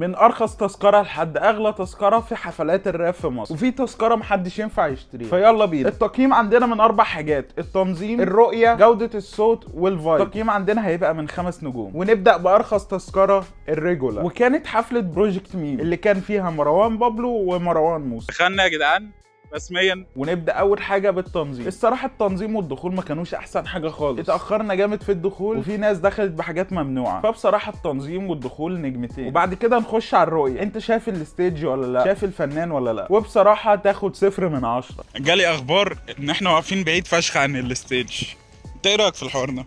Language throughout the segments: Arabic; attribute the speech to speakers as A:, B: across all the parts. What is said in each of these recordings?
A: من ارخص تذكره لحد اغلى تذكره في حفلات الراب في مصر، وفي تذكره محدش ينفع يشتريها. فيلا بينا. التقييم عندنا من 4 حاجات: التنظيم، الرؤيه، جوده الصوت، والفايب. التقييم عندنا هيبقى من 5 نجوم. ونبدا بارخص تذكره الريجولار، وكانت حفله بروجكت ميم اللي كان فيها مروان بابلو ومروان موسى.
B: دخلنا يا جدعان رسميا.
A: ونبدا اول حاجه بالتنظيم. الصراحه التنظيم والدخول ما كانوش احسن حاجه خالص، اتاخرنا جامد في الدخول وفي ناس دخلت بحاجات ممنوعه، فبصراحه التنظيم والدخول نجمتين. وبعد كده نخش على الرؤيه. انت شايف الستيج ولا لا؟ شايف الفنان ولا لا؟ وبصراحه تاخد 0 من 10.
B: جالي اخبار ان احنا واقفين بعيد فشخ عن الستيج. انت ايه رايك في الحوار ده؟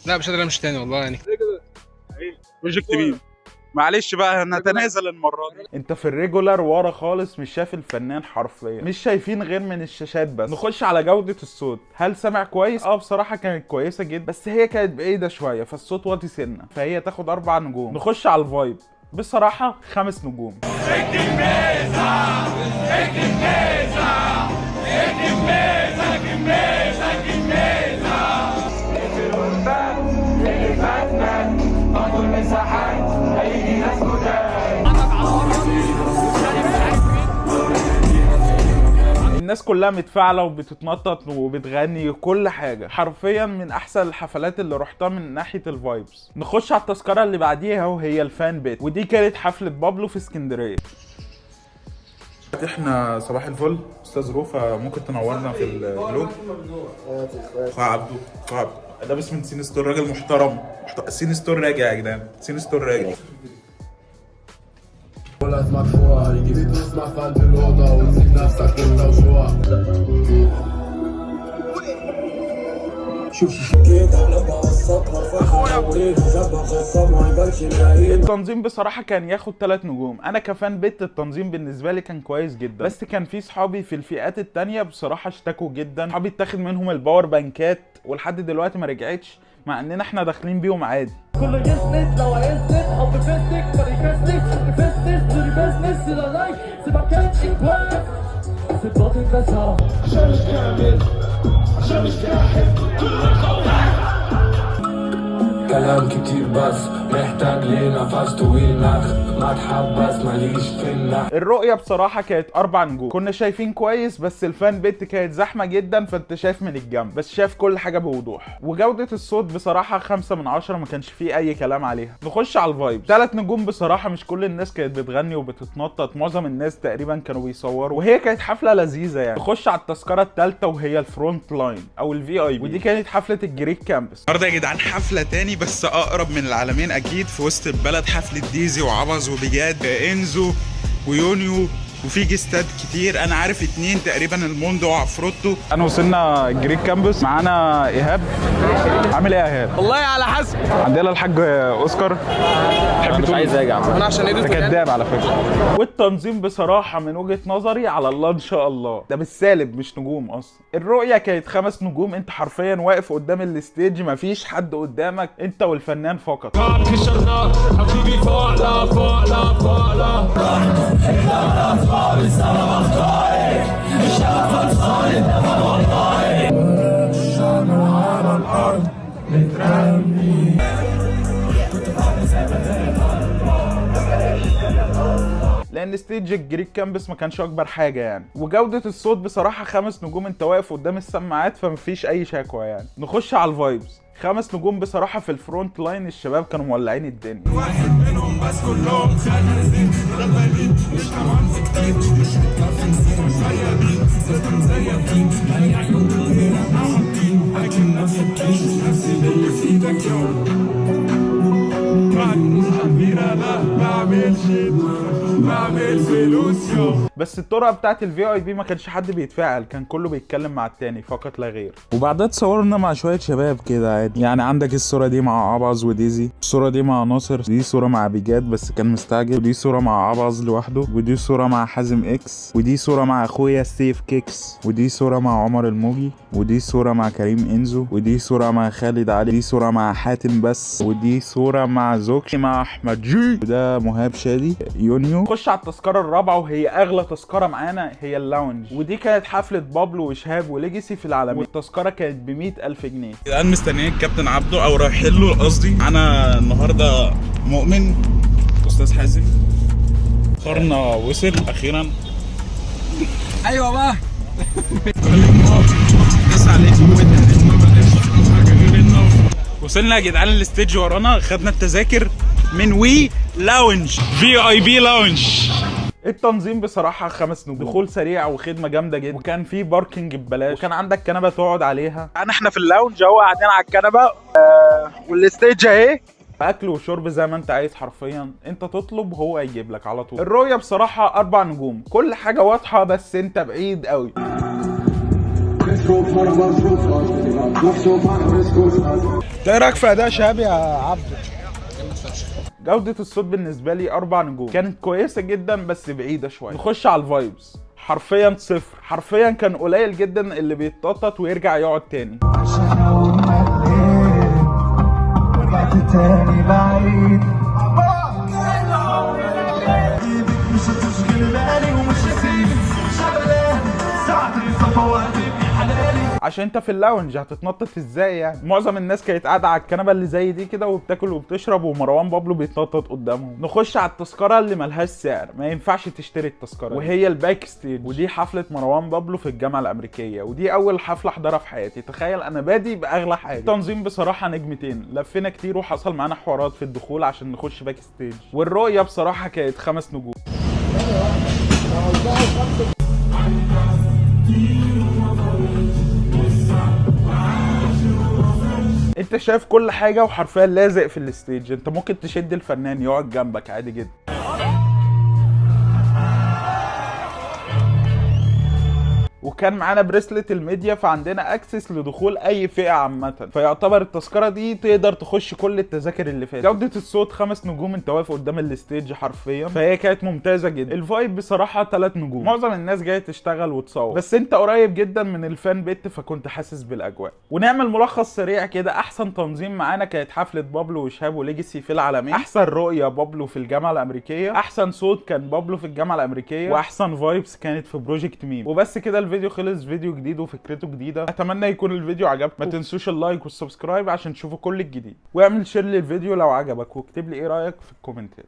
C: لا مش قادر امشي تاني والله يعني.
B: بروجكت مين؟ معلش بقى هنتنازل المره دي.
A: انت في الريجولار ورا خالص، مش شايف الفنان حرفيا، مش شايفين غير من الشاشات بس. نخش على جوده الصوت. هل سمع كويس؟ بصراحه كانت كويسه جدا، بس هي كانت بعيده شويه فالصوت واطي سنه، فهي تاخد 4 نجوم. نخش على الفايب. بصراحه 5 نجوم. الناس كلها متفاعله وبتتنطط وبتغني كل حاجه، حرفيا من احسن الحفلات اللي رحتها من ناحيه الفايبس. نخش على التذكره اللي بعديها وهي الفان بيت، ودي كانت حفله بابلو في اسكندريه. احنا صباح الفل. استاذ روفا ممكن تنورنا في الفلوج؟ اخويا عبده، اخويا عبده ده بس من سين ستور، راجل محترم. سين ستور راجع يا جدعان، سين ستور راجع.
D: ولا اسمك فوق يجي تسمع في قلب الأوضة وتسيب نفسك انت وشوق.
A: التنظيم بصراحه كان ياخد 3 نجوم. انا كفان بيت التنظيم بالنسبه لي كان كويس جدا، بس كان في صحابي في الفئات التانية بصراحه اشتكوا جدا. صحابي اتاخد منهم الباور بانكات ولحد دلوقتي ما رجعتش، مع اننا احنا داخلين بيهم عادي.
E: كله يسند لو هيسند حب فيستك فريكستك فيستك دوري بزنس الى لايك سيبك كانت اكواف سيبك بس عشان مش كامل عشان مش كاحل
D: كلام كتير بس محتاج لي نفس طويل ما تحبس ماليش في النحو.
A: الرؤية بصراحة كانت 4 نجوم. كنا شايفين كويس بس الفان بيت كانت زحمة جدا، فانت شايف من الجنب بس شايف كل حاجة بوضوح. وجودة الصوت بصراحة 5 من 10، ما كانش فيه اي كلام عليها. نخش على الفايب. 3 نجوم بصراحة. مش كل الناس كانت بتغني وبتتنطط، معظم الناس تقريبا كانوا بيصوروا، وهي كانت حفلة لذيذة يعني. نخش على التذكرة الثالثة وهي الفرونت لاين او الفي اي بي، ودي كانت حفلة الجريك كامبس.
B: النهارده يا جدعان حفله تاني بس اقرب من العالمين اكيد، في وسط البلد. حفله ديزي وعبظ وبجاد انزو ويونيو، وفي جستات كتير. انا عارف 2 تقريبا، الموندو وعفروتو.
A: انا وصلنا الجريك كامبس، معانا ايهاب. عامل ايه يا ايهاب؟
C: والله على حسب.
A: عندنا الحاج اوسكار.
C: مش عايز اجي انا عشان
A: انت كداب على فكره. والتنظيم بصراحه من وجهه نظري على الله ان شاء الله، ده بالسالب مش نجوم اصلا. الرؤيه كانت 5 نجوم. انت حرفيا واقف قدام الستيج، مفيش حد قدامك، انت والفنان فقط.
D: حبيبي فوق فوق
A: لان ستيج الجريك كامبس ما كانش اكبر حاجه يعني. وجوده الصوت بصراحه 5 نجوم. انت واقف قدام السماعات فمفيش اي شكوى يعني. نخش على الفايبس. 5 نجوم بصراحه. في الفرونت لاين الشباب كانوا مولعين الدنيا.
D: واحد منهم بس كلهم خارجين غلبانين مش هنعرف كتير مش هتكفي نسير مزيفين سيستم زيفين هي عيون غير حاطين اكل نفس الكيس نفس اللي في ايدك يوم لا بعمل فلوس يوم.
A: بس الطرقه بتاعت الفي اي بي ما كانش حد بيتفاعل، كان كله بيتكلم مع التاني فقط لا غير. وبعدها اتصورنا مع شويه شباب كده عادي يعني. عندك الصوره دي مع عبظ وديزي، الصوره دي مع ناصر، دي صوره مع بجاد بس كان مستعجل، ودي صوره مع عبظ لوحده، ودي صوره مع حازم اكس، ودي صوره مع اخويا سيف كيكس، ودي صوره مع عمر الموجي، ودي صوره مع كريم انزو، ودي صوره مع خالد علي، دي صوره مع حاتم بس، ودي صوره مع زوكي مع احمد جي، وده مهاب شادي يونيو. خش على التذكره الرابعه وهي اغلى تذكره معانا، هي اللاونج، ودي كانت حفله بابلو وشهاب وليجاسي في العالمين، والتذكره كانت ب 100,000 جنيه.
B: الان مستنيين الكابتن عبده او رايحين له قصدي. انا النهارده مؤمن استاذ حازم قرنا وصل اخيرا.
C: ايوه بقى.
B: بس عليكم وصلنا يا جدعان الستيج ورانا، خدنا التذاكر من وي لاونج VIP لاونج. التنظيم بصراحة 5 نجوم، دخول سريع وخدمة جامدة جدا، وكان في باركنج ببلاش، وكان عندك كنبة تقعد عليها. احنا في اللاونج اهو قاعدين على الكنبة والستيج اهي، اكل وشرب زي ما انت عايز حرفيا، انت تطلب هو يجيب لك على طول. الرؤية بصراحة 4 نجوم، كل حاجة واضحة بس انت بعيد قوي.
C: ايه رايك في اداء شهاب يا عبد؟
A: جودة الصوت بالنسبة لي 4 نجوم، كانت كويسة جدا بس بعيدة شوية. نخش على الفايبس، حرفيا صفر، حرفيا كان قليل جدا اللي بيتنطط ويرجع يقعد تاني. عشان انت في اللاونج هتتنطط ازاي يعني؟ معظم الناس كانت قاعده على الكنبه اللي زي دي كده وبتاكل وبتشرب، ومروان بابلو بيتنطط قدامهم. نخش على التذكره اللي ملهاش سعر، ما ينفعش تشتري التذكره، وهي الباك ستيج. ودي حفله مروان بابلو في الجامعه الامريكيه، ودي اول حفله احضرها في حياتي. تخيل انا بادي باغلى حاجه. تنظيم بصراحه نجمتين، لفينا كتير وحصل معانا حوارات في الدخول عشان نخش باك ستيج. والرؤيه بصراحه كانت 5 نجوم. انت شايف كل حاجه وحرفيا لازق في الستيج، انت ممكن تشد الفنان يقعد جنبك عادي جدا. وكان معانا بريسلت الميديا، فعندنا اكسس لدخول اي فئه عامه، فيعتبر التذكره دي تقدر تخش كل التذاكر اللي فاتت. جوده الصوت 5 نجوم، انت واقف قدام الستيج حرفيا، فهي كانت ممتازه جدا. الفايب بصراحه 3 نجوم، معظم الناس جايه تشتغل وتصور، بس انت قريب جدا من الفان بيت فكنت حاسس بالاجواء. ونعمل ملخص سريع كده، احسن تنظيم معانا كانت حفله بابلو وشهاب وليجاسي في العالمين، احسن رؤيه بابلو في الجامعه الامريكيه، احسن صوت كان بابلو في الجامعه الامريكيه، واحسن فايبس كانت في بروجكت ميم. وبس كده الفيديو خلص، فيديو جديد وفكرته جديده، اتمنى يكون الفيديو عجبكم. ما تنسوش اللايك والسبسكرايب عشان تشوفوا كل الجديد، واعمل شير للفيديو لو عجبك، واكتب لي ايه رايك في الكومنتات.